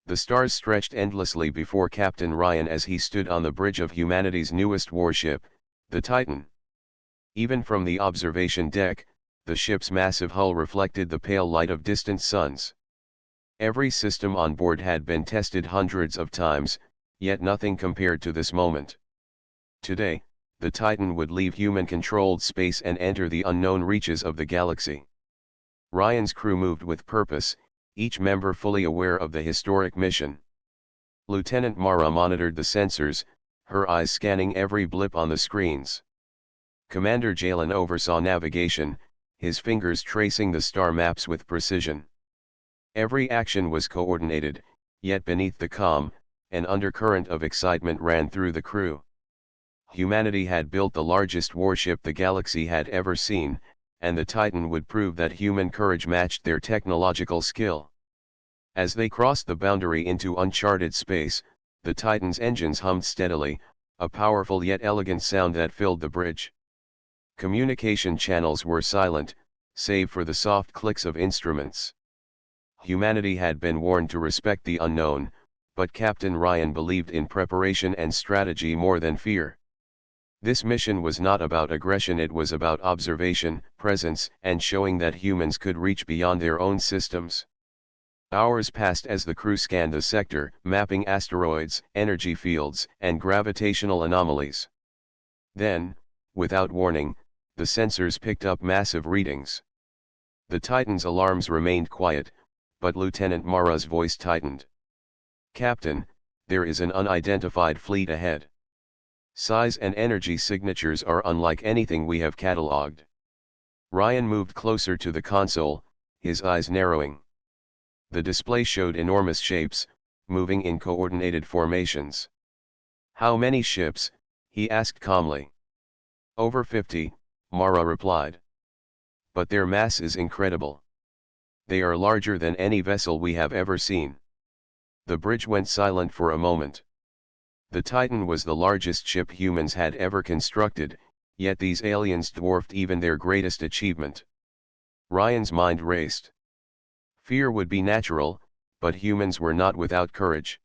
The stars stretched endlessly before Captain Ryan as he stood on the bridge of humanity's newest warship, the Titan. Even from the observation deck, the ship's massive hull reflected the pale light of distant suns. Every system on board had been tested hundreds of times, yet nothing compared to this moment. Today, the Titan would leave human-controlled space and enter the unknown reaches of the galaxy. Ryan's crew moved with purpose, each member fully aware of the historic mission. Lieutenant Mara monitored the sensors, her eyes scanning every blip on the screens. Commander Jalen oversaw navigation, his fingers tracing the star maps with precision. Every action was coordinated, yet beneath the calm, an undercurrent of excitement ran through the crew. Humanity had built the largest warship the galaxy had ever seen, and the Titan would prove that human courage matched their technological skill. As they crossed the boundary into uncharted space, the Titan's engines hummed steadily, a powerful yet elegant sound that filled the bridge. Communication channels were silent, save for the soft clicks of instruments. Humanity had been warned to respect the unknown, but Captain Ryan believed in preparation and strategy more than fear. This mission was not about aggression, it was about observation, presence, and showing that humans could reach beyond their own systems. Hours passed as the crew scanned the sector, mapping asteroids, energy fields, and gravitational anomalies. Then, without warning, the sensors picked up massive readings. The Titan's alarms remained quiet, but Lieutenant Mara's voice tightened. "Captain, there is an unidentified fleet ahead. Size and energy signatures are unlike anything we have catalogued." Ryan moved closer to the console, his eyes narrowing. The display showed enormous shapes, moving in coordinated formations. "How many ships?" he asked calmly. "Over 50, Mara replied. "But their mass is incredible. They are larger than any vessel we have ever seen." The bridge went silent for a moment. The Titan was the largest ship humans had ever constructed, yet these aliens dwarfed even their greatest achievement. Ryan's mind raced. Fear would be natural, but humans were not without courage.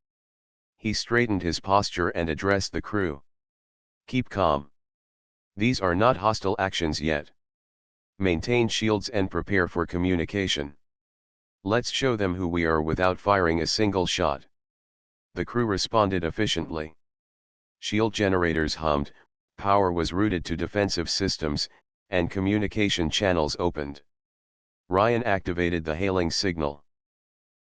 He straightened his posture and addressed the crew. "Keep calm. These are not hostile actions yet. Maintain shields and prepare for communication. Let's show them who we are without firing a single shot." The crew responded efficiently. Shield generators hummed, power was routed to defensive systems, and communication channels opened. Ryan activated the hailing signal.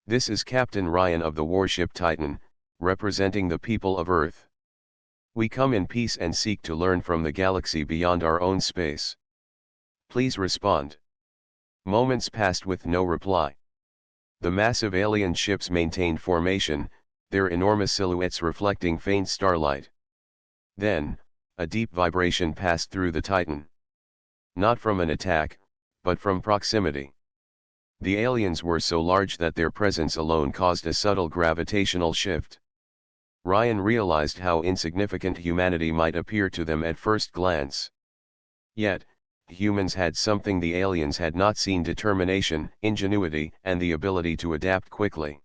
"This is Captain Ryan of the warship Titan, representing the people of Earth. We come in peace and seek to learn from the galaxy beyond our own space. Please respond." Moments passed with no reply. The massive alien ships maintained formation, their enormous silhouettes reflecting faint starlight. Then, a deep vibration passed through the Titan. Not from an attack, but from proximity. The aliens were so large that their presence alone caused a subtle gravitational shift. Ryan realized how insignificant humanity might appear to them at first glance. Yet, humans had something the aliens had not seen: determination, ingenuity, and the ability to adapt quickly.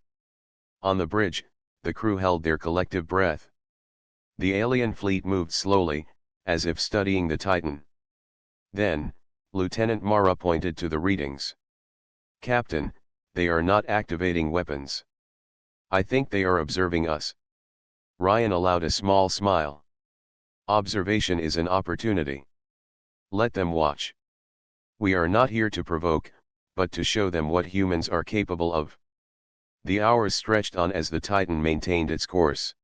On the bridge, the crew held their collective breath. The alien fleet moved slowly, as if studying the Titan. Then, Lieutenant Mara pointed to the readings. "Captain, they are not activating weapons. I think they are observing us." Ryan allowed a small smile. "Observation is an opportunity. Let them watch. We are not here to provoke, but to show them what humans are capable of." The hours stretched on as the Titan maintained its course.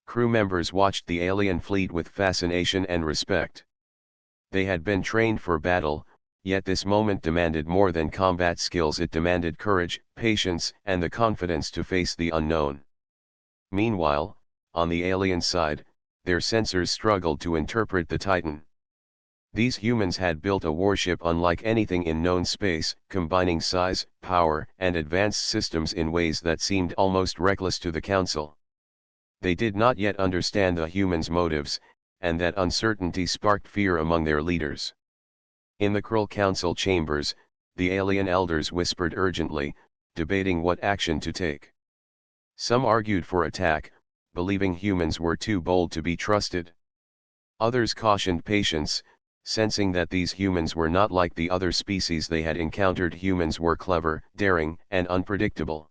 Crew members watched the alien fleet with fascination and respect. They had been trained for battle, yet this moment demanded more than combat skills: it demanded courage, patience, and the confidence to face the unknown. Meanwhile, on the alien side, their sensors struggled to interpret the Titan. These humans had built a warship unlike anything in known space, combining size, power, and advanced systems in ways that seemed almost reckless to the Council. They did not yet understand the humans' motives, and that uncertainty sparked fear among their leaders. In the Krull Council chambers, the alien elders whispered urgently, debating what action to take. Some argued for attack, believing humans were too bold to be trusted. Others cautioned patience, sensing that these humans were not like the other species they had encountered. Humans were clever, daring, and unpredictable.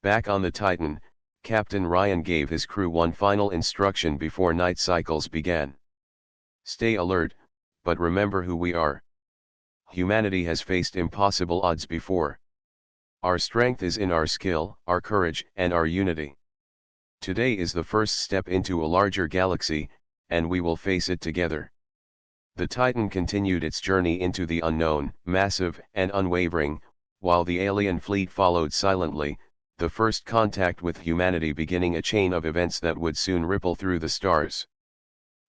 Back on the Titan, Captain Ryan gave his crew one final instruction before night cycles began. Stay alert, but remember who we are. Humanity has faced impossible odds before. Our strength is in our skill, our courage, and our unity. Today is the first step into a larger galaxy, and we will face it together. The Titan continued its journey into the unknown, massive and unwavering, while the alien fleet followed silently, the first contact with humanity beginning a chain of events that would soon ripple through the stars.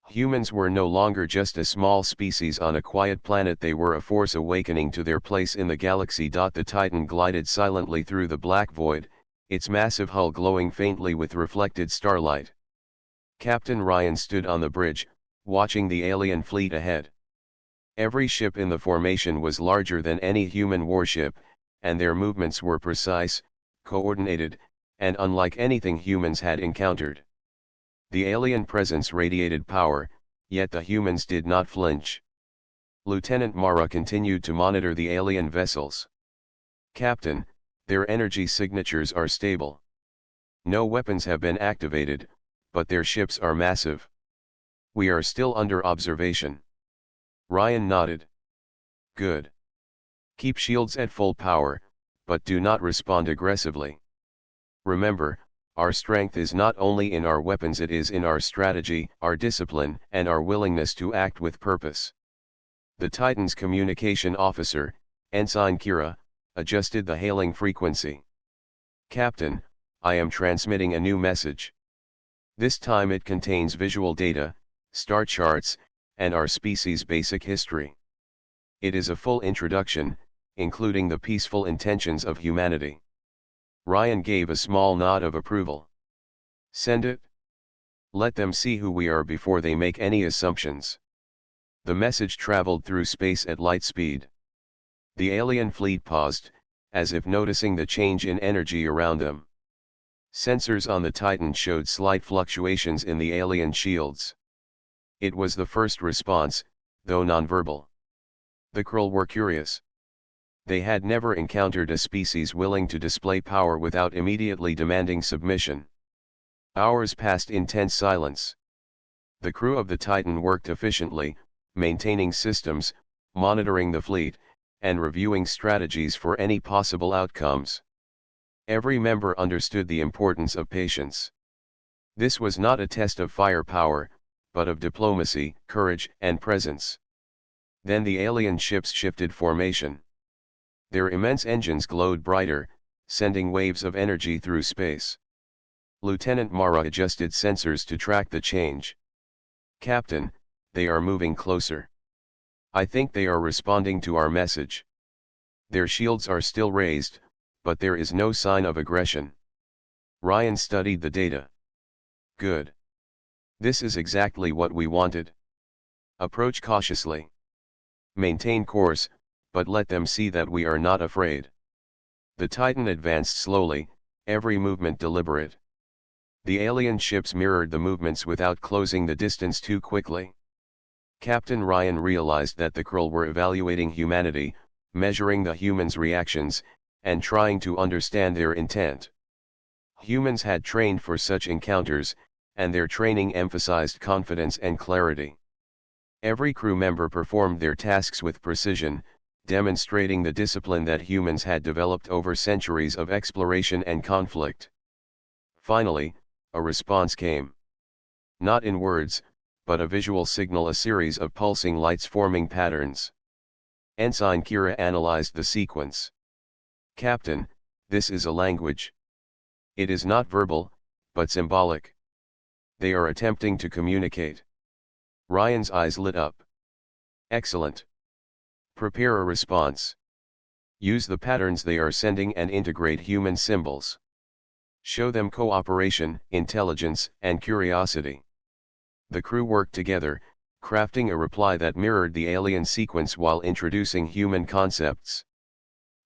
Humans were no longer just a small species on a quiet planet, they were a force awakening to their place in the galaxy. The Titan glided silently through the black void, its massive hull glowing faintly with reflected starlight. Captain Ryan stood on the bridge, watching the alien fleet ahead. Every ship in the formation was larger than any human warship, and their movements were precise, coordinated, and unlike anything humans had encountered. The alien presence radiated power, yet the humans did not flinch. Lieutenant Mara continued to monitor the alien vessels. "Captain, their energy signatures are stable. No weapons have been activated, but their ships are massive. We are still under observation." Ryan nodded. "Good. Keep shields at full power, but do not respond aggressively. Remember, our strength is not only in our weapons, it is in our strategy, our discipline, and our willingness to act with purpose." The Titan's communication officer, Ensign Kira, adjusted the hailing frequency. "Captain, I am transmitting a new message. This time it contains visual data, star charts, and our species' basic history. It is a full introduction, including the peaceful intentions of humanity." Ryan gave a small nod of approval. "Send it. Let them see who we are before they make any assumptions." The message traveled through space at light speed. The alien fleet paused, as if noticing the change in energy around them. Sensors on the Titan showed slight fluctuations in the alien shields. It was the first response, though nonverbal. The Krull were curious. They had never encountered a species willing to display power without immediately demanding submission. Hours passed in tense silence. The crew of the Titan worked efficiently, maintaining systems, monitoring the fleet, and reviewing strategies for any possible outcomes. Every member understood the importance of patience. This was not a test of firepower, but of diplomacy, courage, and presence. Then the alien ships shifted formation. Their immense engines glowed brighter, sending waves of energy through space. Lieutenant Mara adjusted sensors to track the change. "Captain, they are moving closer. I think they are responding to our message. Their shields are still raised, but there is no sign of aggression." Ryan studied the data. "Good. This is exactly what we wanted. Approach cautiously. Maintain course, but let them see that we are not afraid." The Titan advanced slowly, every movement deliberate. The alien ships mirrored the movements without closing the distance too quickly. Captain Ryan realized that the Krull were evaluating humanity, measuring the humans' reactions, and trying to understand their intent. Humans had trained for such encounters, and their training emphasized confidence and clarity. Every crew member performed their tasks with precision, demonstrating the discipline that humans had developed over centuries of exploration and conflict. Finally, a response came. Not in words, but a visual signal, a series of pulsing lights forming patterns. Ensign Kira analyzed the sequence. "Captain, this is a language. It is not verbal, but symbolic. They are attempting to communicate." Ryan's eyes lit up. "Excellent. Prepare a response. Use the patterns they are sending and integrate human symbols. Show them cooperation, intelligence, and curiosity." The crew worked together, crafting a reply that mirrored the alien sequence while introducing human concepts.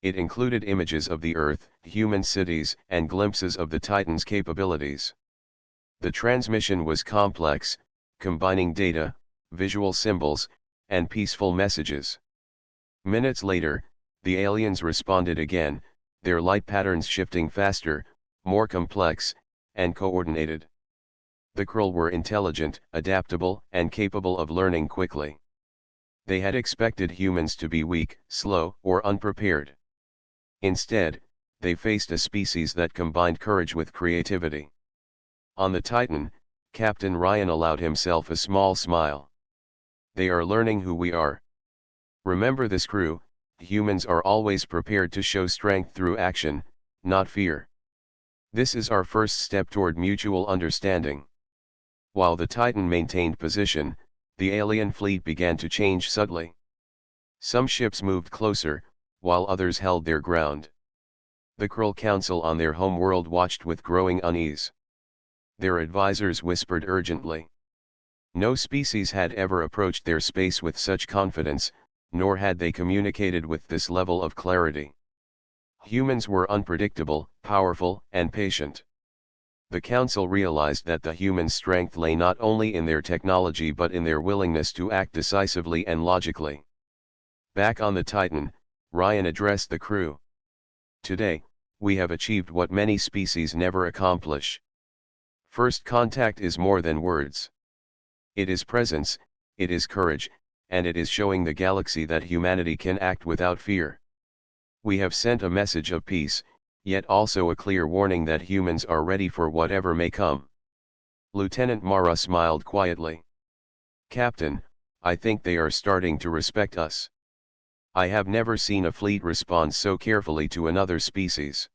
It included images of the Earth, human cities, and glimpses of the Titan's capabilities. The transmission was complex, combining data, visual symbols, and peaceful messages. Minutes later, the aliens responded again, their light patterns shifting faster, more complex, and coordinated. The Krill were intelligent, adaptable, and capable of learning quickly. They had expected humans to be weak, slow, or unprepared. Instead, they faced a species that combined courage with creativity. On the Titan, Captain Ryan allowed himself a small smile. They are learning who we are. Remember this, crew, humans are always prepared to show strength through action, not fear. This is our first step toward mutual understanding. While the Titan maintained position, the alien fleet began to change subtly. Some ships moved closer, while others held their ground. The Krill Council on their homeworld watched with growing unease. Their advisors whispered urgently. No species had ever approached their space with such confidence, nor had they communicated with this level of clarity. Humans were unpredictable, powerful, and patient. The Council realized that the human strength lay not only in their technology but in their willingness to act decisively and logically. Back on the Titan, Ryan addressed the crew. Today, we have achieved what many species never accomplish. First contact is more than words. It is presence, it is courage, and it is showing the galaxy that humanity can act without fear. We have sent a message of peace, yet also a clear warning that humans are ready for whatever may come. Lieutenant Mara smiled quietly. Captain, I think they are starting to respect us. I have never seen a fleet respond so carefully to another species.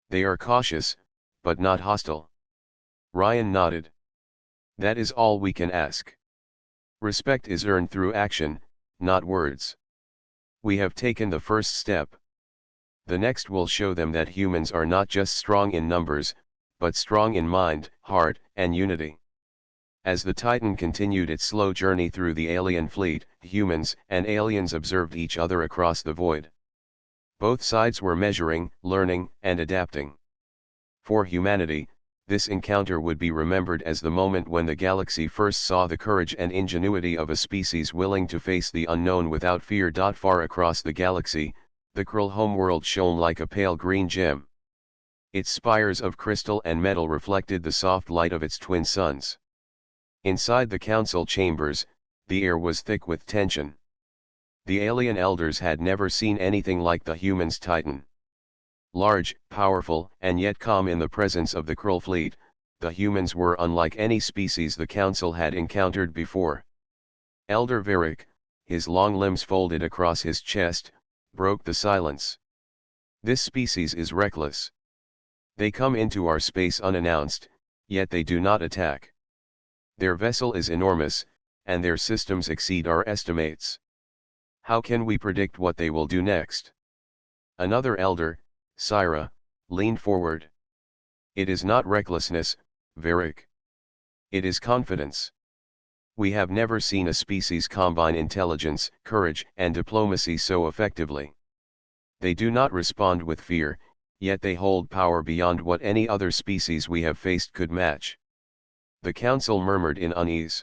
They are cautious, but not hostile. Ryan nodded. That is all we can ask. Respect is earned through action, not words. We have taken the first step. The next will show them that humans are not just strong in numbers, but strong in mind, heart, and unity. As the Titan continued its slow journey through the alien fleet, humans and aliens observed each other across the void. Both sides were measuring, learning, and adapting. For humanity, this encounter would be remembered as the moment when the galaxy first saw the courage and ingenuity of a species willing to face the unknown without fear. Far across the galaxy, the Krill homeworld shone like a pale green gem. Its spires of crystal and metal reflected the soft light of its twin suns. Inside the council chambers, the air was thick with tension. The alien elders had never seen anything like the humans' Titan. Large, powerful, and yet calm in the presence of the Krill fleet, the humans were unlike any species the council had encountered before. Elder Varric, his long limbs folded across his chest, broke the silence. This species is reckless. They come into our space unannounced, yet they do not attack. Their vessel is enormous, and their systems exceed our estimates. How can we predict what they will do next? Another elder, Syra, leaned forward. It is not recklessness, Varric. It is confidence. We have never seen a species combine intelligence, courage, and diplomacy so effectively. They do not respond with fear, yet they hold power beyond what any other species we have faced could match. The council murmured in unease.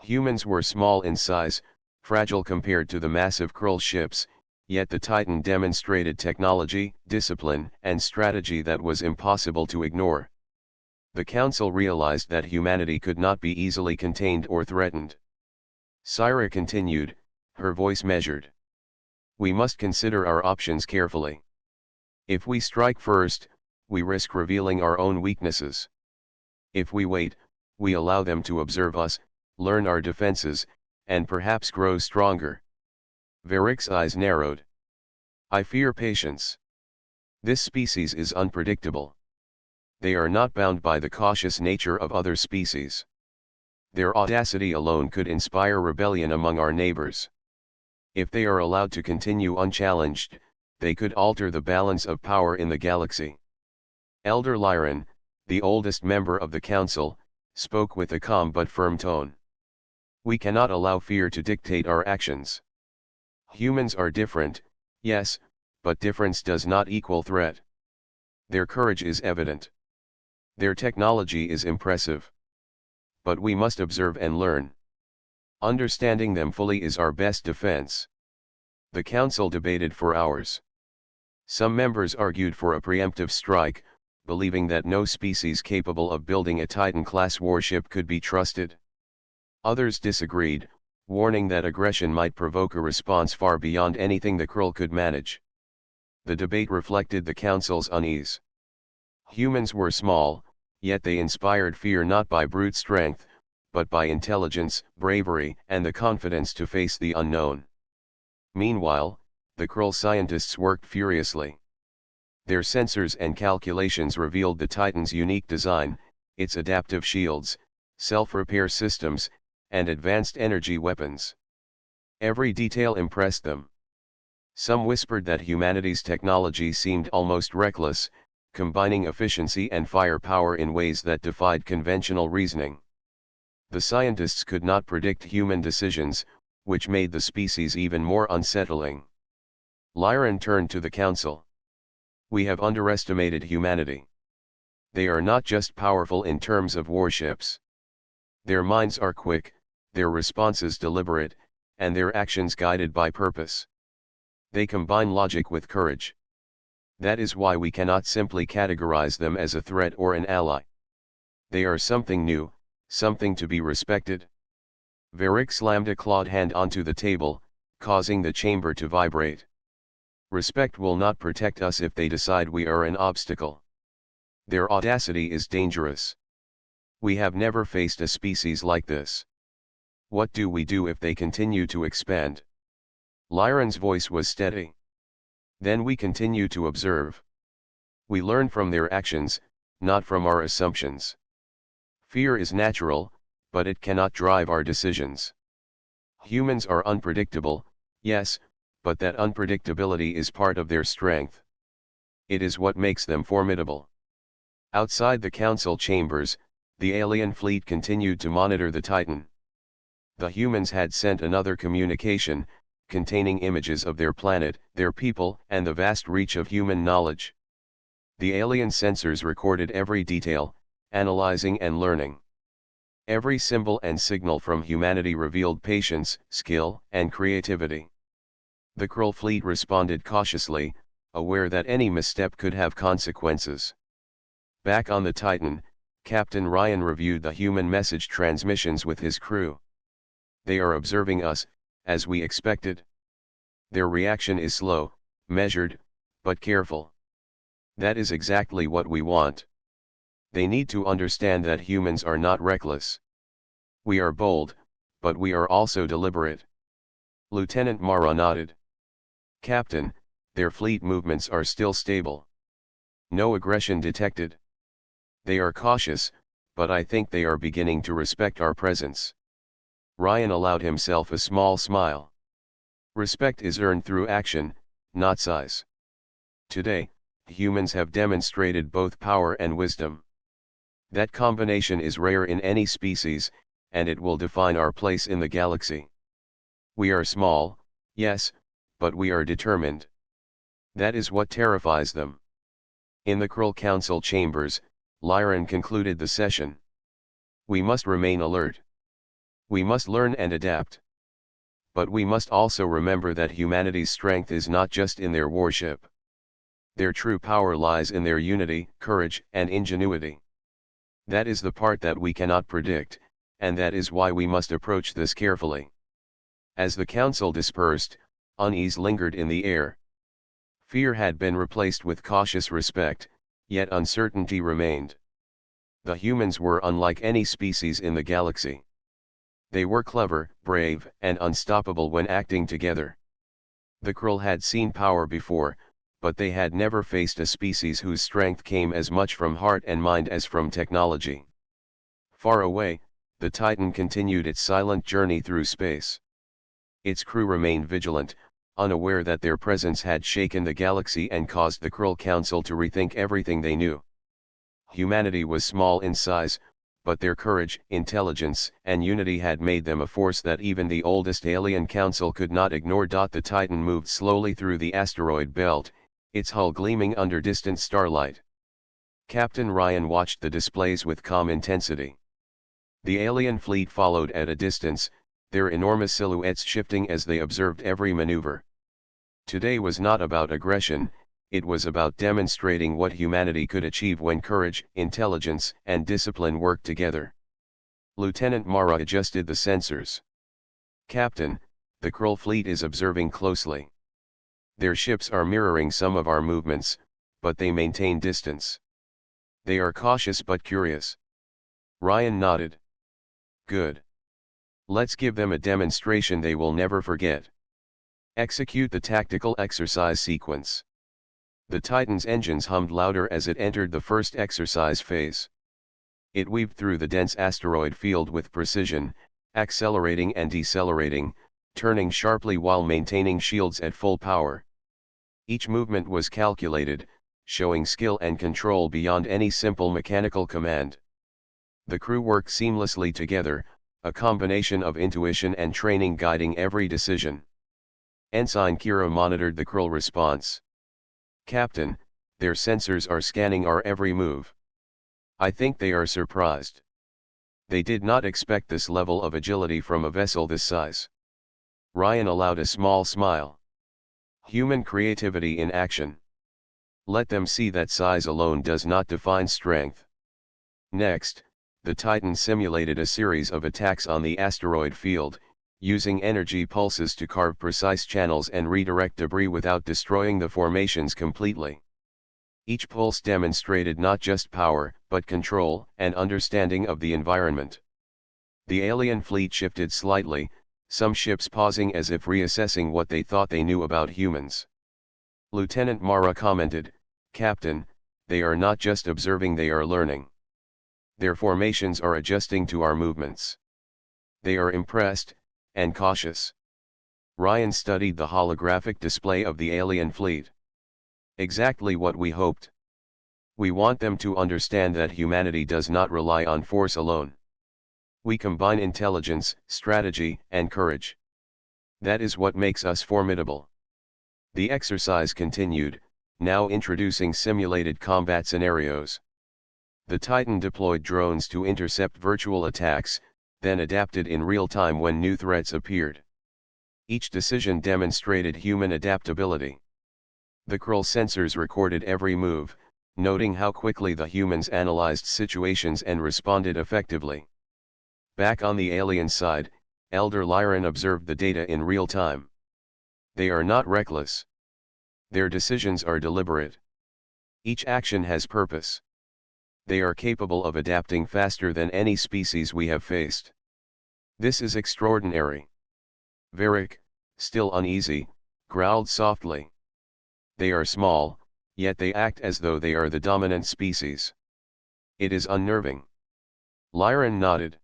Humans were small in size, fragile compared to the massive Krill ships, yet the Titan demonstrated technology, discipline, and strategy that was impossible to ignore. The council realized that humanity could not be easily contained or threatened. Syra continued, her voice measured. We must consider our options carefully. If we strike first, we risk revealing our own weaknesses. If we wait, we allow them to observe us, learn our defenses, and perhaps grow stronger. Varric's eyes narrowed. I fear patience. This species is unpredictable. They are not bound by the cautious nature of other species. Their audacity alone could inspire rebellion among our neighbors. If they are allowed to continue unchallenged, they could alter the balance of power in the galaxy. Elder Lyran, the oldest member of the council, spoke with a calm but firm tone. We cannot allow fear to dictate our actions. Humans are different, yes, but difference does not equal threat. Their courage is evident. Their technology is impressive. But we must observe and learn. Understanding them fully is our best defense. The council debated for hours. Some members argued for a preemptive strike, believing that no species capable of building a Titan-class warship could be trusted. Others disagreed, warning that aggression might provoke a response far beyond anything the Krull could manage. The debate reflected the council's unease. Humans were small, yet they inspired fear not by brute strength, but by intelligence, bravery, and the confidence to face the unknown. Meanwhile, the Krull scientists worked furiously. Their sensors and calculations revealed the Titan's unique design, its adaptive shields, self-repair systems, and advanced energy weapons. Every detail impressed them. Some whispered that humanity's technology seemed almost reckless, combining efficiency and firepower in ways that defied conventional reasoning. The scientists could not predict human decisions, which made the species even more unsettling. Lyran turned to the council. We have underestimated humanity. They are not just powerful in terms of warships. Their minds are quick, their responses deliberate, and their actions guided by purpose. They combine logic with courage. That is why we cannot simply categorize them as a threat or an ally. They are something new, something to be respected. Varric slammed a clawed hand onto the table, causing the chamber to vibrate. Respect will not protect us if they decide we are an obstacle. Their audacity is dangerous. We have never faced a species like this. What do we do if they continue to expand? Lyran's voice was steady. Then we continue to observe. We learn from their actions, not from our assumptions. Fear is natural, but it cannot drive our decisions. Humans are unpredictable, yes, but that unpredictability is part of their strength. It is what makes them formidable. Outside the council chambers, the alien fleet continued to monitor the Titan. The humans had sent another communication, containing images of their planet, their people, and the vast reach of human knowledge. The alien sensors recorded every detail, analyzing and learning. Every symbol and signal from humanity revealed patience, skill, and creativity. The Krull fleet responded cautiously, aware that any misstep could have consequences. Back on the Titan, Captain Ryan reviewed the human message transmissions with his crew. They are observing us, as we expected. Their reaction is slow, measured, but careful. That is exactly what we want. They need to understand that humans are not reckless. We are bold, but we are also deliberate. Lieutenant Mara nodded. Captain, their fleet movements are still stable. No aggression detected. They are cautious, but I think they are beginning to respect our presence. Ryan allowed himself a small smile. Respect is earned through action, not size. Today, humans have demonstrated both power and wisdom. That combination is rare in any species, and it will define our place in the galaxy. We are small, yes, but we are determined. That is what terrifies them. In the Krull Council chambers, Lyran concluded the session. We must remain alert. We must learn and adapt. But we must also remember that humanity's strength is not just in their warship. Their true power lies in their unity, courage, and ingenuity. That is the part that we cannot predict, and that is why we must approach this carefully. As the council dispersed, unease lingered in the air. Fear had been replaced with cautious respect, yet uncertainty remained. The humans were unlike any species in the galaxy. They were clever, brave, and unstoppable when acting together. The Krull had seen power before, but they had never faced a species whose strength came as much from heart and mind as from technology. Far away, the Titan continued its silent journey through space. Its crew remained vigilant, unaware that their presence had shaken the galaxy and caused the Krull Council to rethink everything they knew. Humanity was small in size, but their courage, intelligence, and unity had made them a force that even the oldest alien council could not ignore. The Titan moved slowly through the asteroid belt, its hull gleaming under distant starlight. Captain Ryan watched the displays with calm intensity. The alien fleet followed at a distance, their enormous silhouettes shifting as they observed every maneuver. Today was not about aggression, it was about demonstrating what humanity could achieve when courage, intelligence, and discipline worked together. Lieutenant Mara adjusted the sensors. Captain, the Krull fleet is observing closely. Their ships are mirroring some of our movements, but they maintain distance. They are cautious but curious. Ryan nodded. Good. Let's give them a demonstration they will never forget. Execute the tactical exercise sequence. The Titan's engines hummed louder as it entered the first exercise phase. It weaved through the dense asteroid field with precision, accelerating and decelerating, turning sharply while maintaining shields at full power. Each movement was calculated, showing skill and control beyond any simple mechanical command. The crew worked seamlessly together, a combination of intuition and training guiding every decision. Ensign Kira monitored the Krull response. Captain, their sensors are scanning our every move. I think they are surprised. They did not expect this level of agility from a vessel this size. Ryan allowed a small smile. Human creativity in action. Let them see that size alone does not define strength. Next, the Titan simulated a series of attacks on the asteroid field, using energy pulses to carve precise channels and redirect debris without destroying the formations completely. Each pulse demonstrated not just power, but control and understanding of the environment. The alien fleet shifted slightly, some ships pausing as if reassessing what they thought they knew about humans. Lieutenant Mara commented, Captain, they are not just observing, they are learning. Their formations are adjusting to our movements. They are impressed, and cautious. Ryan studied the holographic display of the alien fleet. Exactly what we hoped. We want them to understand that humanity does not rely on force alone. We combine intelligence, strategy, and courage. That is what makes us formidable. The exercise continued, now introducing simulated combat scenarios. The Titan deployed drones to intercept virtual attacks, then adapted in real time when new threats appeared. Each decision demonstrated human adaptability. The Krull sensors recorded every move, noting how quickly the humans analyzed situations and responded effectively. Back on the alien side, Elder Lyran observed the data in real time. They are not reckless. Their decisions are deliberate. Each action has purpose. They are capable of adapting faster than any species we have faced. This is extraordinary. Varric, still uneasy, growled softly. They are small, yet they act as though they are the dominant species. It is unnerving. Lyran nodded.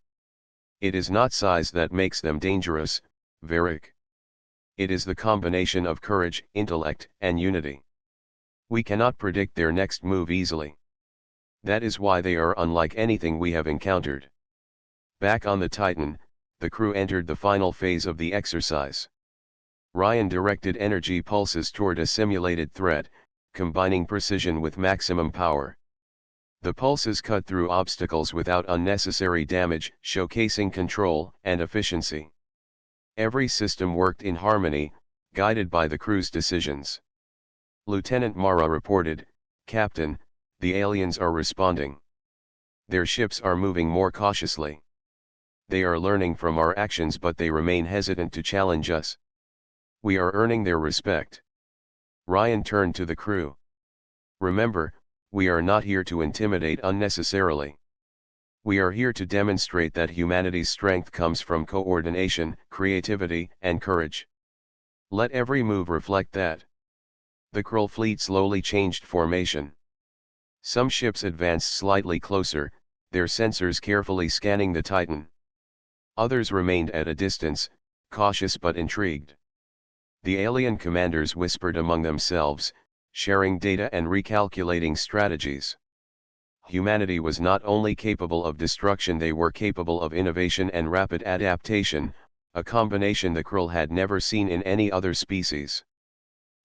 It is not size that makes them dangerous, Varric. It is the combination of courage, intellect, and unity. We cannot predict their next move easily. That is why they are unlike anything we have encountered. Back on the Titan, the crew entered the final phase of the exercise. Ryan directed energy pulses toward a simulated threat, combining precision with maximum power. The pulses cut through obstacles without unnecessary damage, showcasing control and efficiency. Every system worked in harmony, guided by the crew's decisions. Lieutenant Mara reported, Captain, the aliens are responding. Their ships are moving more cautiously. They are learning from our actions, but they remain hesitant to challenge us. We are earning their respect. Ryan turned to the crew. Remember, we are not here to intimidate unnecessarily. We are here to demonstrate that humanity's strength comes from coordination, creativity, and courage. Let every move reflect that. The Krull fleet slowly changed formation. Some ships advanced slightly closer, their sensors carefully scanning the Titan. Others remained at a distance, cautious but intrigued. The alien commanders whispered among themselves, sharing data and recalculating strategies. Humanity was not only capable of destruction, they were capable of innovation and rapid adaptation, a combination the Krull had never seen in any other species.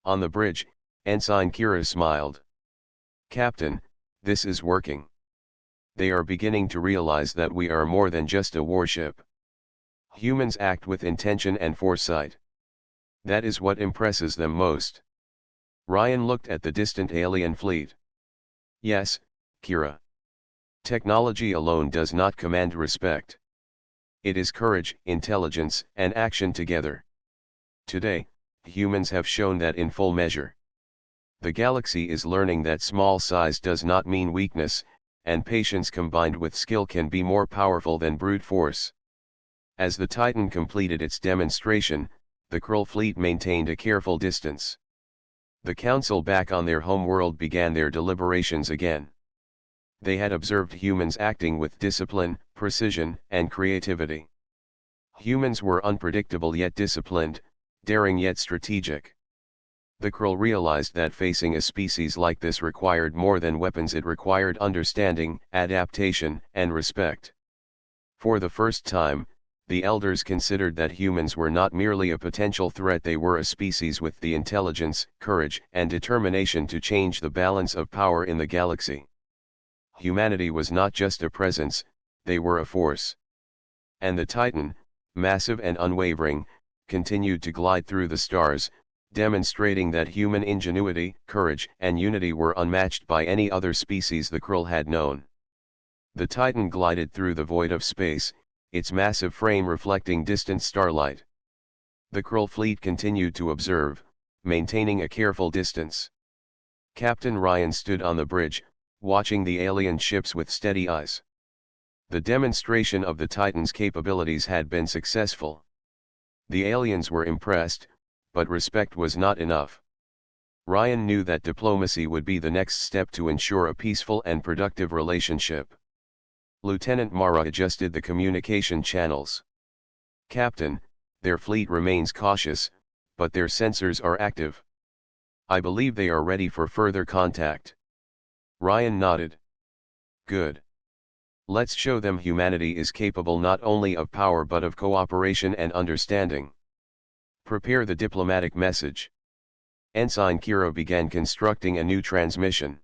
On the bridge, Ensign Kira smiled. Captain, This is working. They are beginning to realize that we are more than just a warship. Humans act with intention and foresight. That is what impresses them most. Ryan looked at the distant alien fleet. Yes, Kira. Technology alone does not command respect. It is courage, intelligence, and action together. Today, humans have shown that in full measure. The galaxy is learning that small size does not mean weakness, and patience combined with skill can be more powerful than brute force. As the Titan completed its demonstration, the Krull fleet maintained a careful distance. The council back on their homeworld began their deliberations again. They had observed humans acting with discipline, precision, and creativity. Humans were unpredictable yet disciplined, daring yet strategic. The Krull realized that facing a species like this required more than weapons, it required understanding, adaptation, and respect. For the first time, the elders considered that humans were not merely a potential threat, they were a species with the intelligence, courage, and determination to change the balance of power in the galaxy. Humanity was not just a presence, they were a force. And the Titan, massive and unwavering, continued to glide through the stars, demonstrating that human ingenuity, courage, and unity were unmatched by any other species the Krull had known. The Titan glided through the void of space, its massive frame reflecting distant starlight. The Krull fleet continued to observe, maintaining a careful distance. Captain Ryan stood on the bridge, watching the alien ships with steady eyes. The demonstration of the Titan's capabilities had been successful. The aliens were impressed, but respect was not enough. Ryan knew that diplomacy would be the next step to ensure a peaceful and productive relationship. Lieutenant Mara adjusted the communication channels. Captain, their fleet remains cautious, but their sensors are active. I believe they are ready for further contact. Ryan nodded. Good. Let's show them humanity is capable not only of power but of cooperation and understanding. Prepare the diplomatic message. Ensign Kira began constructing a new transmission.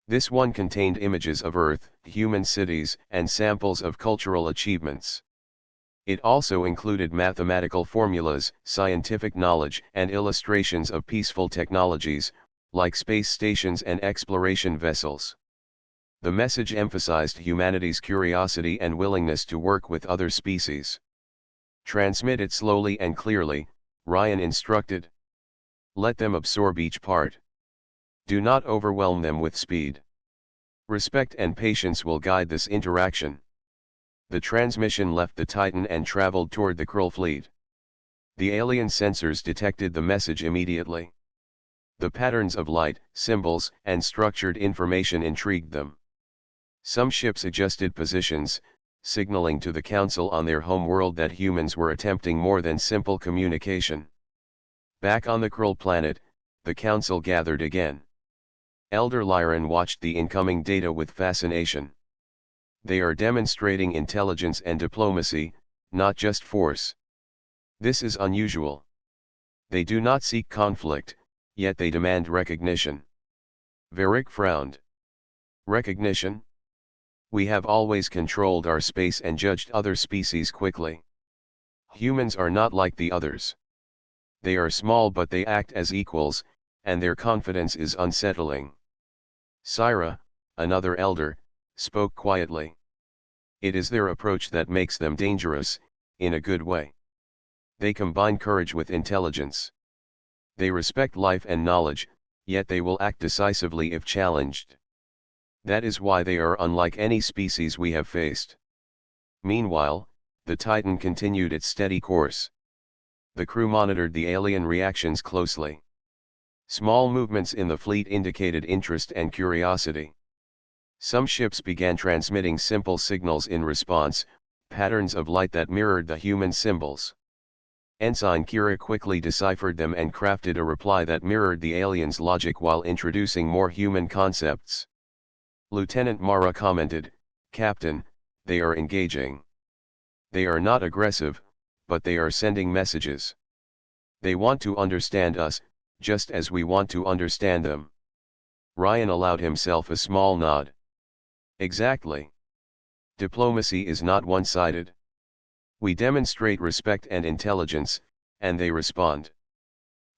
This one contained images of Earth, human cities, and samples of cultural achievements. It also included mathematical formulas, scientific knowledge, and illustrations of peaceful technologies, like space stations and exploration vessels. The message emphasized humanity's curiosity and willingness to work with other species. Transmit it slowly and clearly, Ryan instructed. Let them absorb each part. Do not overwhelm them with speed. Respect and patience will guide this interaction. The transmission left the Titan and traveled toward the Krull fleet. The alien sensors detected the message immediately. The patterns of light, symbols, and structured information intrigued them. Some ships adjusted positions, signaling to the Council on their homeworld that humans were attempting more than simple communication. Back on the Krull planet, the Council gathered again. Elder Lyran watched the incoming data with fascination. They are demonstrating intelligence and diplomacy, not just force. This is unusual. They do not seek conflict, yet they demand recognition. Varric frowned. Recognition? We have always controlled our space and judged other species quickly. Humans are not like the others. They are small but they act as equals, and their confidence is unsettling. Syra, another elder, spoke quietly. It is their approach that makes them dangerous, in a good way. They combine courage with intelligence. They respect life and knowledge, yet they will act decisively if challenged. That is why they are unlike any species we have faced. Meanwhile, the Titan continued its steady course. The crew monitored the alien reactions closely. Small movements in the fleet indicated interest and curiosity. Some ships began transmitting simple signals in response, patterns of light that mirrored the human symbols. Ensign Kira quickly deciphered them and crafted a reply that mirrored the aliens' logic while introducing more human concepts. Lieutenant Mara commented, "Captain, they are engaging. They are not aggressive, but they are sending messages. They want to understand us, just as we want to understand them." Ryan allowed himself a small nod. Exactly. Diplomacy is not one-sided. We demonstrate respect and intelligence, and they respond.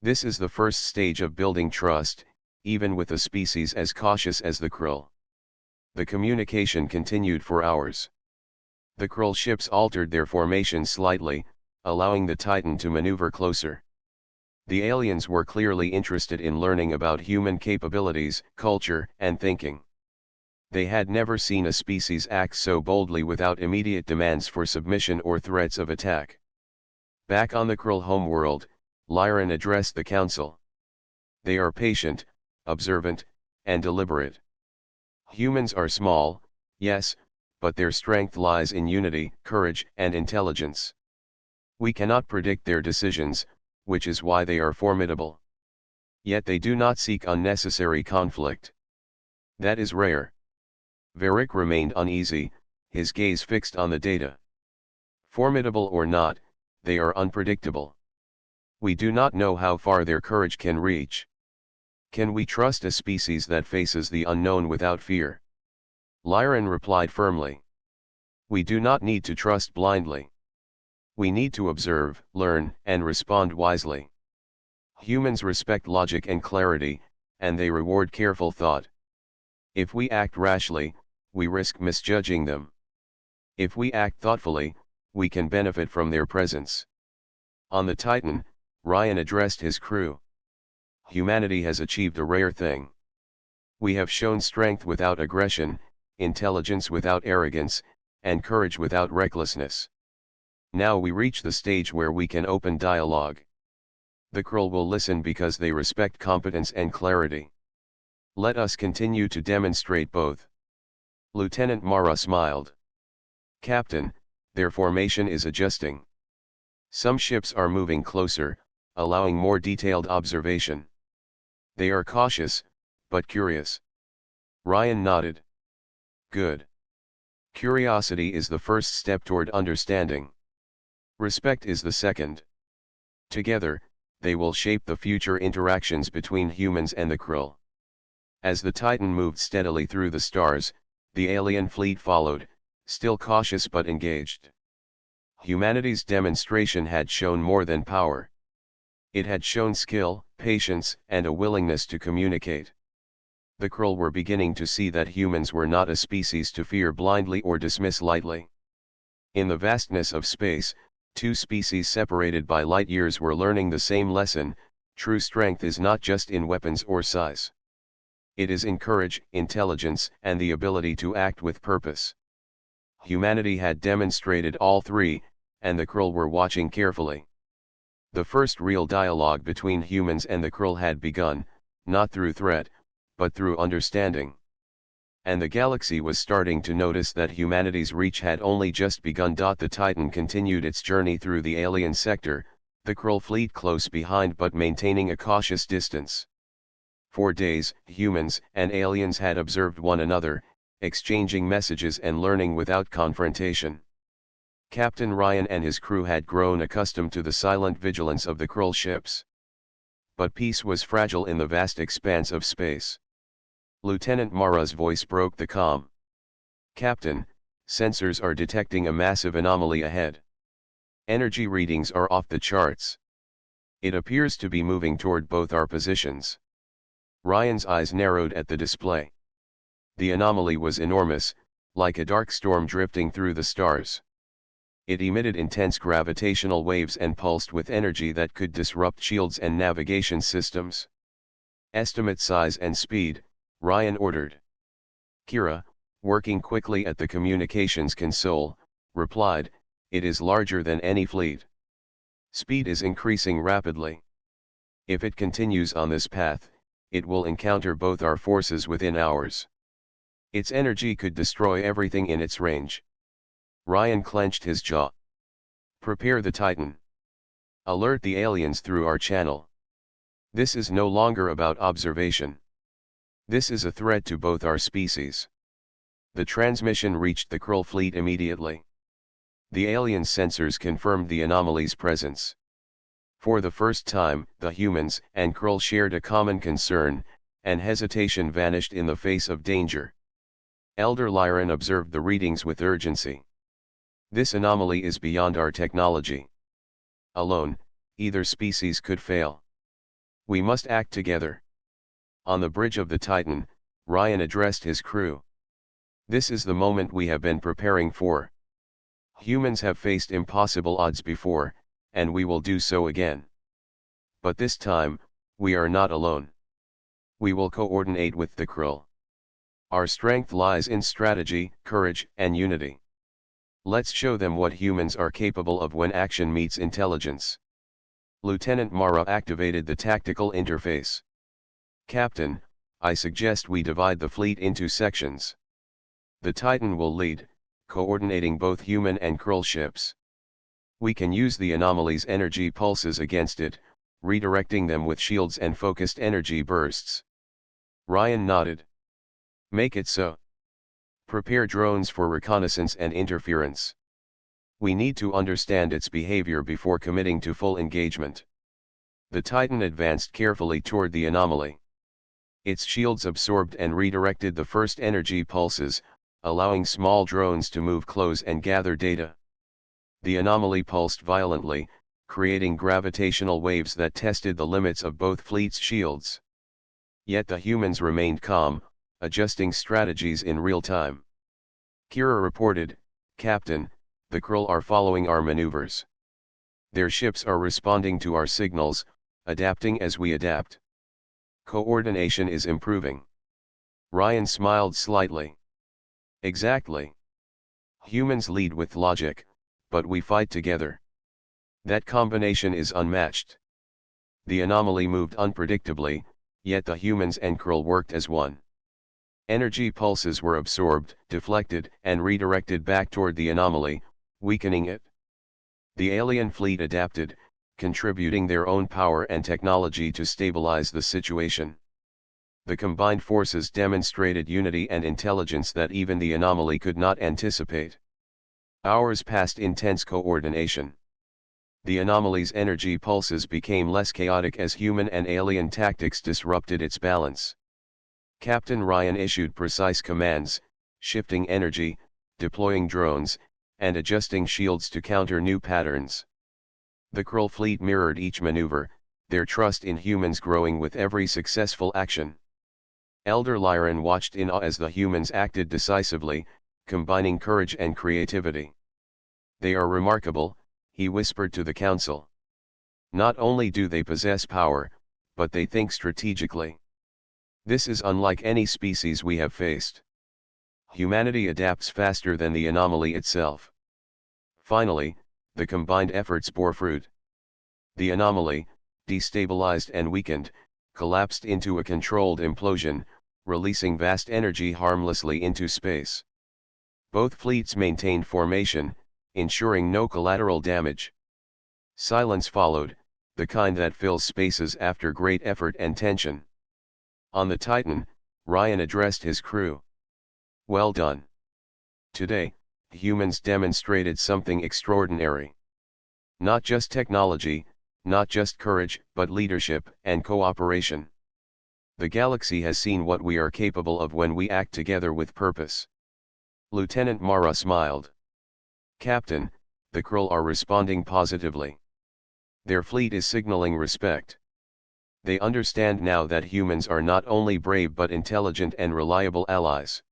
This is the first stage of building trust, even with a species as cautious as the krill. The communication continued for hours. The krill ships altered their formation slightly, allowing the Titan to maneuver closer. The aliens were clearly interested in learning about human capabilities, culture, and thinking. They had never seen a species act so boldly without immediate demands for submission or threats of attack. Back on the krill homeworld, Lyran addressed the council. They are patient, observant, and deliberate. Humans are small, yes, but their strength lies in unity, courage, and intelligence. We cannot predict their decisions, which is why they are formidable. Yet they do not seek unnecessary conflict. That is rare. Varric remained uneasy, his gaze fixed on the data. Formidable or not, they are unpredictable. We do not know how far their courage can reach. Can we trust a species that faces the unknown without fear? Lyran replied firmly. We do not need to trust blindly. We need to observe, learn, and respond wisely. Humans respect logic and clarity, and they reward careful thought. If we act rashly, we risk misjudging them. If we act thoughtfully, we can benefit from their presence. On the Titan, Ryan addressed his crew. Humanity has achieved a rare thing. We have shown strength without aggression, intelligence without arrogance, and courage without recklessness. Now we reach the stage where we can open dialogue. The krill will listen because they respect competence and clarity. Let us continue to demonstrate both. Lieutenant Mara smiled. Captain, their formation is adjusting. Some ships are moving closer, allowing more detailed observation. They are cautious, but curious. Ryan nodded. Good. Curiosity is the first step toward understanding. Respect is the second. Together, they will shape the future interactions between humans and the krill. As the Titan moved steadily through the stars, the alien fleet followed, still cautious but engaged. Humanity's demonstration had shown more than power. It had shown skill, patience, and a willingness to communicate. The krill were beginning to see that humans were not a species to fear blindly or dismiss lightly. In the vastness of space, two species separated by light years were learning the same lesson: true strength is not just in weapons or size. It is in courage, intelligence, and the ability to act with purpose. Humanity had demonstrated all three, and the krill were watching carefully. The first real dialogue between humans and the krill had begun, not through threat, but through understanding. And the galaxy was starting to notice that humanity's reach had only just begun. The Titan continued its journey through the alien sector, the krill fleet close behind but maintaining a cautious distance. For days, humans and aliens had observed one another, exchanging messages and learning without confrontation. Captain Ryan and his crew had grown accustomed to the silent vigilance of the krill ships. But peace was fragile in the vast expanse of space. Lieutenant Mara's voice broke the calm. Captain, sensors are detecting a massive anomaly ahead. Energy readings are off the charts. It appears to be moving toward both our positions. Ryan's eyes narrowed at the display. The anomaly was enormous, like a dark storm drifting through the stars. It emitted intense gravitational waves and pulsed with energy that could disrupt shields and navigation systems. Estimate size and speed, Ryan ordered. Kira, working quickly at the communications console, replied, it is larger than any fleet. Speed is increasing rapidly. If it continues on this path, it will encounter both our forces within hours. Its energy could destroy everything in its range. Ryan clenched his jaw. Prepare the Titan. Alert the aliens through our channel. This is no longer about observation. This is a threat to both our species. The transmission reached the krill fleet immediately. The alien sensors confirmed the anomaly's presence. For the first time, the humans and krill shared a common concern: and hesitation vanished in the face of danger. Elder Lyran observed the readings with urgency. This anomaly is beyond our technology. Alone, either species could fail. We must act together. On the bridge of the Titan, Ryan addressed his crew. This is the moment we have been preparing for. Humans have faced impossible odds before, and we will do so again. But this time, we are not alone. We will coordinate with the Krill. Our strength lies in strategy, courage, and unity. Let's show them what humans are capable of when action meets intelligence. Lieutenant Mara activated the tactical interface. Captain, I suggest we divide the fleet into sections. The Titan will lead, coordinating both human and Krill ships. We can use the anomaly's energy pulses against it, redirecting them with shields and focused energy bursts. Ryan nodded. Make it so. Prepare drones for reconnaissance and interference. We need to understand its behavior before committing to full engagement. The Titan advanced carefully toward the anomaly. Its shields absorbed and redirected the first energy pulses, allowing small drones to move close and gather data. The anomaly pulsed violently, creating gravitational waves that tested the limits of both fleets' shields. Yet the humans remained calm, adjusting strategies in real time. Kira reported, Captain, the Krill are following our maneuvers. Their ships are responding to our signals, adapting as we adapt. Coordination is improving. Ryan smiled slightly. Exactly. Humans lead with logic, but we fight together. That combination is unmatched. The anomaly moved unpredictably, yet the humans and Krill worked as one. Energy pulses were absorbed, deflected, and redirected back toward the anomaly, weakening it. The alien fleet adapted, contributing their own power and technology to stabilize the situation. The combined forces demonstrated unity and intelligence that even the anomaly could not anticipate. Hours passed in tense coordination. The anomaly's energy pulses became less chaotic as human and alien tactics disrupted its balance. Captain Ryan issued precise commands, shifting energy, deploying drones, and adjusting shields to counter new patterns. The Krill fleet mirrored each maneuver, their trust in humans growing with every successful action. Elder Lyran watched in awe as the humans acted decisively, combining courage and creativity. They are remarkable, he whispered to the council. Not only do they possess power, but they think strategically. This is unlike any species we have faced. Humanity adapts faster than the anomaly itself. Finally, the combined efforts bore fruit. The anomaly, destabilized and weakened, collapsed into a controlled implosion, releasing vast energy harmlessly into space. Both fleets maintained formation, ensuring no collateral damage. Silence followed, the kind that fills spaces after great effort and tension. On the Titan, Ryan addressed his crew. Well done. Today, humans demonstrated something extraordinary. Not just technology, not just courage, but leadership and cooperation. The galaxy has seen what we are capable of when we act together with purpose. Lieutenant Mara smiled. Captain, the Krill are responding positively. Their fleet is signaling respect. They understand now that humans are not only brave but intelligent and reliable allies.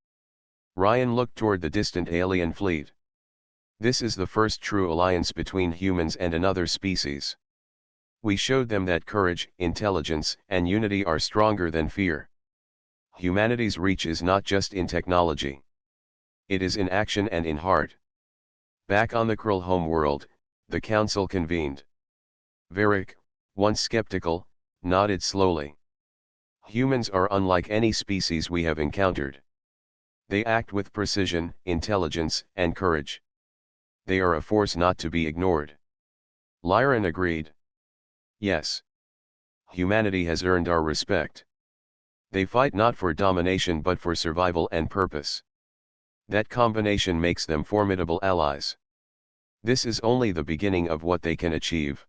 Ryan looked toward the distant alien fleet. This is the first true alliance between humans and another species. We showed them that courage, intelligence, and unity are stronger than fear. Humanity's reach is not just in technology. It is in action and in heart. Back on the Krill homeworld, the council convened. Varric, once skeptical, nodded slowly. Humans are unlike any species we have encountered. They act with precision, intelligence, and courage. They are a force not to be ignored. Lyran agreed. Yes. Humanity has earned our respect. They fight not for domination but for survival and purpose. That combination makes them formidable allies. This is only the beginning of what they can achieve.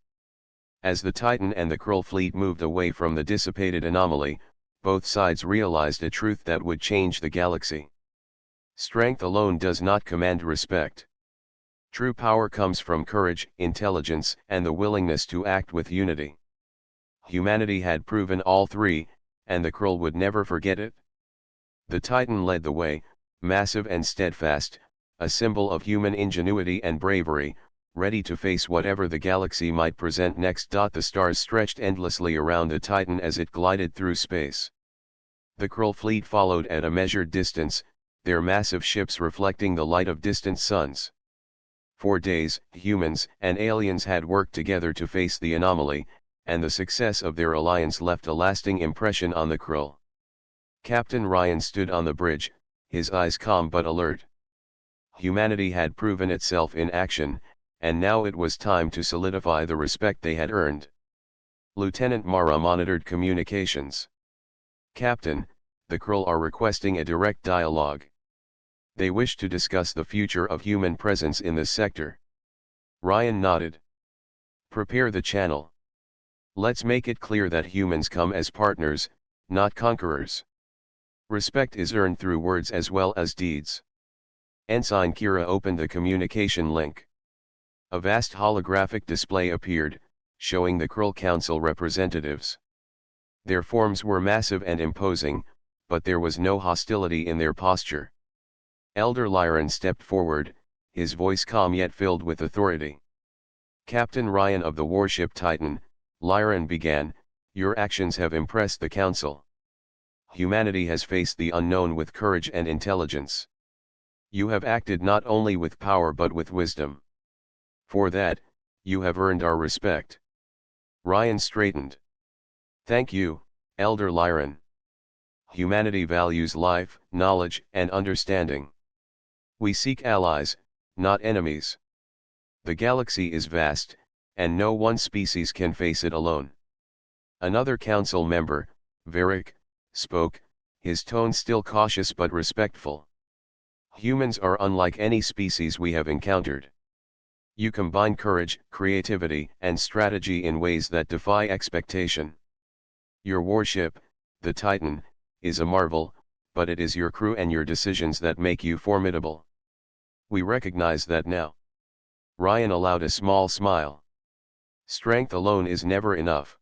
As the Titan and the Krill fleet moved away from the dissipated anomaly, both sides realized a truth that would change the galaxy. Strength alone does not command respect. True power comes from courage, intelligence, and the willingness to act with unity. Humanity had proven all three, and the Skrull would never forget it. The Titan led the way, massive and steadfast, a symbol of human ingenuity and bravery, ready to face whatever the galaxy might present next. The stars stretched endlessly around the Titan as it glided through space. The Skrull fleet followed at a measured distance, their massive ships reflecting the light of distant suns. For days, humans and aliens had worked together to face the anomaly, and the success of their alliance left a lasting impression on the Skrull. Captain Ryan stood on the bridge, his eyes calm but alert. Humanity had proven itself in action, and now it was time to solidify the respect they had earned. Lieutenant Mara monitored communications. "Captain, the Skrull are requesting a direct dialogue. They wish to discuss the future of human presence in this sector." Ryan nodded. "Prepare the channel. Let's make it clear that humans come as partners, not conquerors. Respect is earned through words as well as deeds." Ensign Kira opened the communication link. A vast holographic display appeared, showing the Skrull Council representatives. Their forms were massive and imposing, but there was no hostility in their posture. Elder Lyran stepped forward, his voice calm yet filled with authority. "Captain Ryan of the warship Titan," Lyran began, "your actions have impressed the Council. Humanity has faced the unknown with courage and intelligence. You have acted not only with power but with wisdom. For that, you have earned our respect." Ryan straightened. "Thank you, Elder Lyran. Humanity values life, knowledge, and understanding. We seek allies, not enemies. The galaxy is vast, and no one species can face it alone." Another council member, Varric, spoke, his tone still cautious but respectful. "Humans are unlike any species we have encountered. You combine courage, creativity, and strategy in ways that defy expectation. Your warship, the Titan, is a marvel, but it is your crew and your decisions that make you formidable. We recognize that now." Ryan allowed a small smile. "Strength alone is never enough.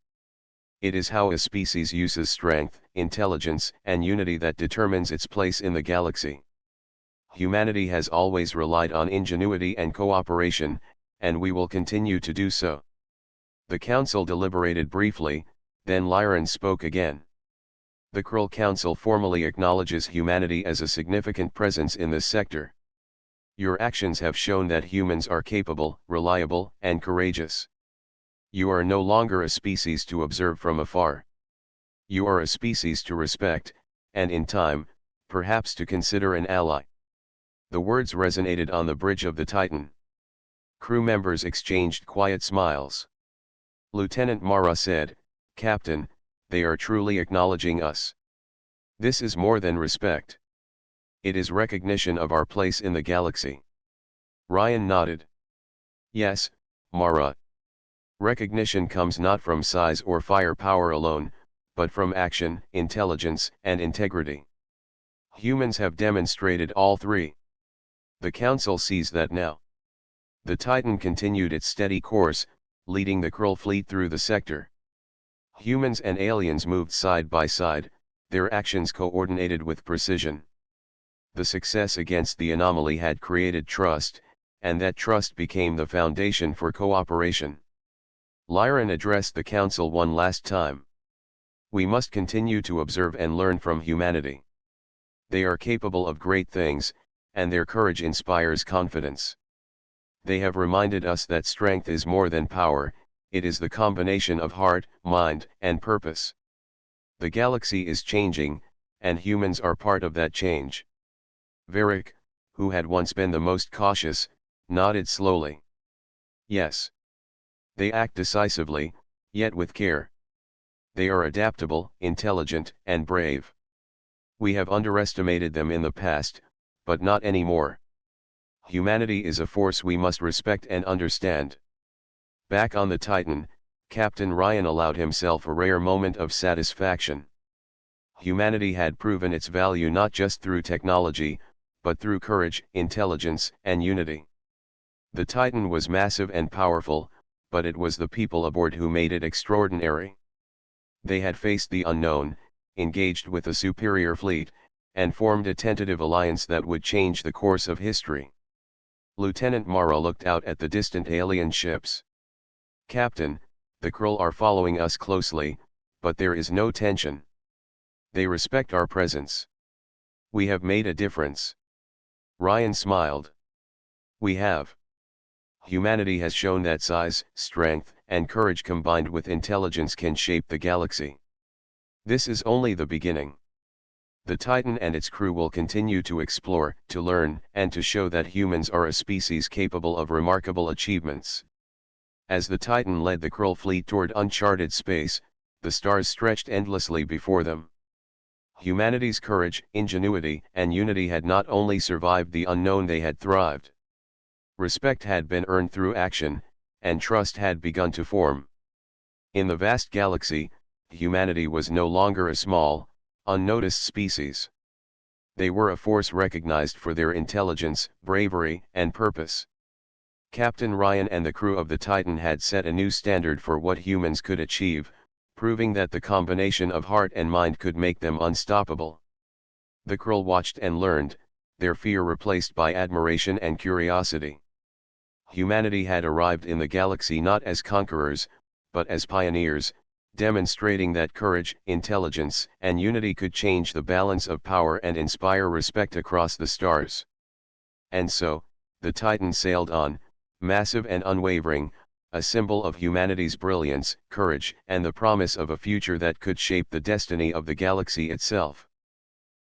It is how a species uses strength, intelligence, and unity that determines its place in the galaxy. Humanity has always relied on ingenuity and cooperation, and we will continue to do so." The council deliberated briefly, then Lyran spoke again. "The Skrull Council formally acknowledges humanity as a significant presence in this sector. Your actions have shown that humans are capable, reliable, and courageous. You are no longer a species to observe from afar. You are a species to respect, and in time, perhaps to consider an ally." The words resonated on the bridge of the Titan. Crew members exchanged quiet smiles. Lieutenant Mara said, "Captain, they are truly acknowledging us. This is more than respect. It is recognition of our place in the galaxy." Ryan nodded. "Yes, Mara. Recognition comes not from size or firepower alone, but from action, intelligence, and integrity. Humans have demonstrated all three. The Council sees that now." The Titan continued its steady course, leading the Skrull fleet through the sector. Humans and aliens moved side by side, their actions coordinated with precision. The success against the anomaly had created trust, and that trust became the foundation for cooperation. Lyran addressed the Council one last time. "We must continue to observe and learn from humanity. They are capable of great things, and their courage inspires confidence. They have reminded us that strength is more than power, it is the combination of heart, mind, and purpose. The galaxy is changing, and humans are part of that change." Varric, who had once been the most cautious, nodded slowly. "Yes. They act decisively, yet with care. They are adaptable, intelligent, and brave. We have underestimated them in the past, but not anymore. Humanity is a force we must respect and understand." Back on the Titan, Captain Ryan allowed himself a rare moment of satisfaction. Humanity had proven its value not just through technology, but through courage, intelligence, and unity. The Titan was massive and powerful, but it was the people aboard who made it extraordinary. They had faced the unknown, engaged with a superior fleet, and formed a tentative alliance that would change the course of history. Lieutenant Mara looked out at the distant alien ships. "Captain, the Krul are following us closely, but there is no tension. They respect our presence. We have made a difference." Ryan smiled. "We have. Humanity has shown that size, strength, and courage combined with intelligence can shape the galaxy. This is only the beginning. The Titan and its crew will continue to explore, to learn, and to show that humans are a species capable of remarkable achievements." As the Titan led the Krull fleet toward uncharted space, the stars stretched endlessly before them. Humanity's courage, ingenuity, and unity had not only survived the unknown, they had thrived. Respect had been earned through action, and trust had begun to form. In the vast galaxy, humanity was no longer a small, unnoticed species. They were a force recognized for their intelligence, bravery, and purpose. Captain Ryan and the crew of the Titan had set a new standard for what humans could achieve, proving that the combination of heart and mind could make them unstoppable. The Krull watched and learned, their fear replaced by admiration and curiosity. Humanity had arrived in the galaxy not as conquerors, but as pioneers, demonstrating that courage, intelligence, and unity could change the balance of power and inspire respect across the stars. And so, the Titan sailed on, massive and unwavering, a symbol of humanity's brilliance, courage, and the promise of a future that could shape the destiny of the galaxy itself.